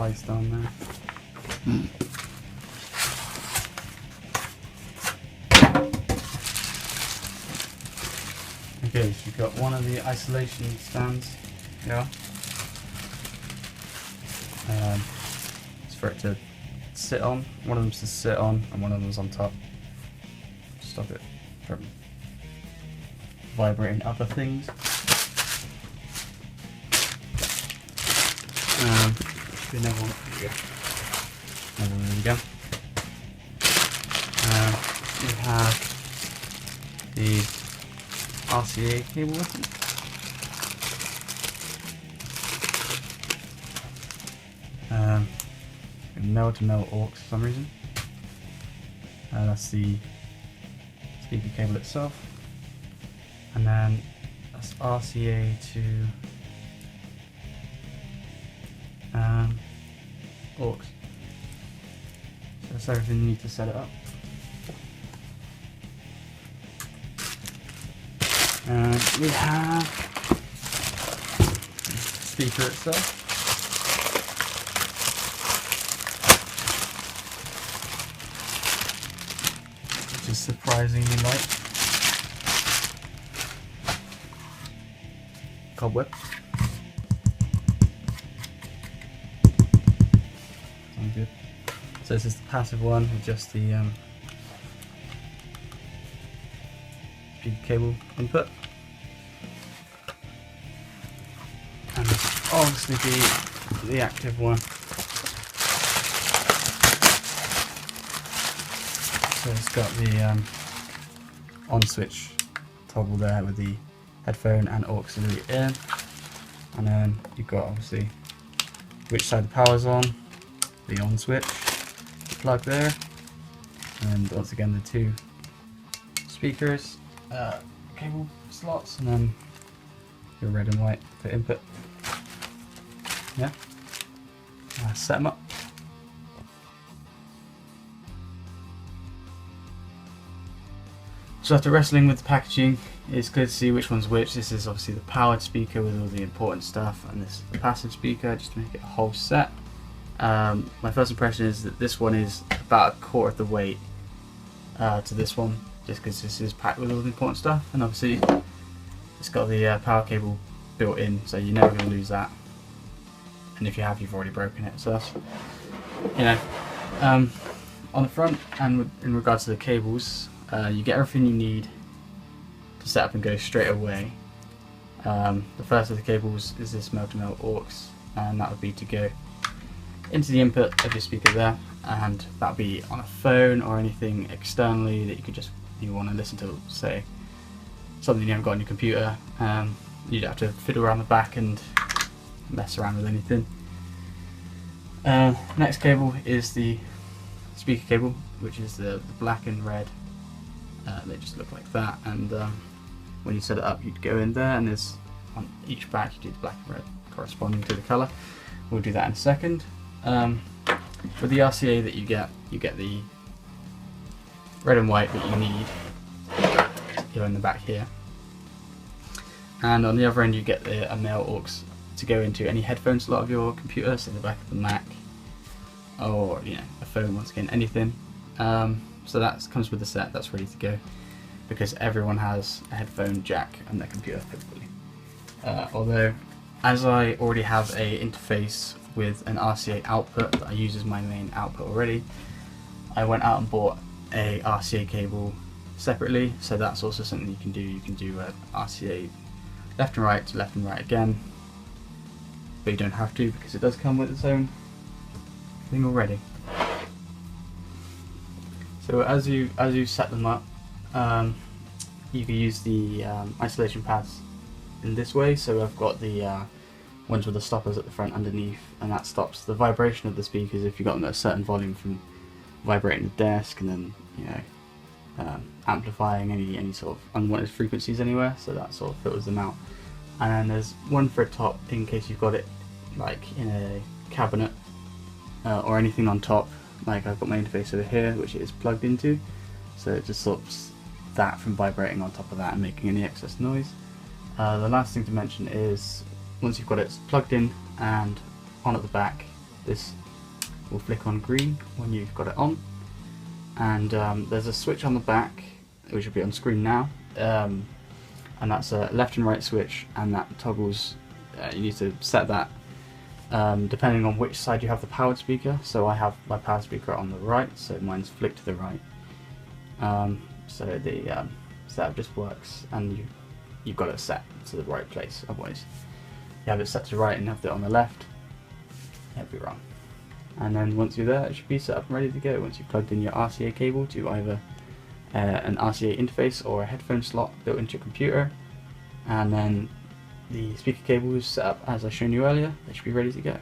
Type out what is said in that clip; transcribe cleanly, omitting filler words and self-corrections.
slides down there. Okay, so you've got one of the isolation stands. Yeah. It's for it to sit on. One of them's to sit on, and one of them's on top. Stop it from vibrating other things. Another one. There we go. We have the RCA cable with it. Male-to-male aux for some reason. That's the speaker cable itself. And then that's RCA to aux. So that's everything you need to set it up. And we have the speaker itself. Which is surprisingly light. Cobweb. Sounds good. So this is the passive one with just the speaker cable input. And obviously the active one. So it's got the on switch toggle there with the headphone and auxiliary in, and then you've got obviously which side the power's on, the on switch, the plug there, and once again the two speakers, cable slots, and then your red and white for input. Yeah, set them up. So after wrestling with the packaging, it's clear to see which one's which. This is obviously the powered speaker with all the important stuff, and this is the passive speaker, just to make it a whole set. My first impression is that this one is about a quarter of the weight to this one, just because this is packed with all the important stuff, and obviously it's got the power cable built in, so you're never going to lose that. And if you have, you've already broken it. So that's, you know, on the front and in regards to the cables, you get everything you need to set up and go straight away. The first of the cables is this male-to-male aux, and that would be to go into the input of your speaker there, and that would be on a phone or anything externally that you want to listen to, say something you haven't got on your computer. You'd have to fiddle around the back and mess around with anything. Next cable is the speaker cable, which is the black and red. They just look like that, and when you set it up, you'd go in there, and there's on each back you do the black and red corresponding to the colour. We'll do that in a second. With the RCA that you get the red and white that you need here in the back here, and on the other end you get a male aux to go into any headphone slot of your computer, so the back of the Mac, or a phone, once again, anything. So that comes with the set, that's ready to go, because everyone has a headphone jack on their computer typically. Although, as I already have a interface with an RCA output that I use as my main output already, I went out and bought a RCA cable separately, so that's also something you can do. You can do RCA left and right to left and right again, but you don't have to, because it does come with its own thing already. So as you set them up, you can use the isolation pads in this way. So I've got the ones with the stoppers at the front underneath, and that stops the vibration of the speakers if you've got them at a certain volume from vibrating the desk, and then amplifying any sort of unwanted frequencies anywhere. So that sort of filters them out. And then there's one for a top in case you've got it like in a cabinet or anything on top. Like I've got my interface over here, which it is plugged into, so it just stops that from vibrating on top of that and making any excess noise. The last thing to mention is once you've got it plugged in and on at the back, this will flick on green when you've got it on, and there's a switch on the back which will be on screen now, and that's a left and right switch, and that toggles. You need to set that depending on which side you have the powered speaker. So I have my powered speaker on the right, so mine's flicked to the right. So the setup just works, and you've got it set to the right place. Otherwise, you have it set to the right and have it on the left, it'd be wrong. And then once you're there, it should be set up and ready to go. Once you've plugged in your RCA cable to either an RCA interface or a headphone slot built into your computer, and then the speaker cable is set up as I shown you earlier, they should be ready to go.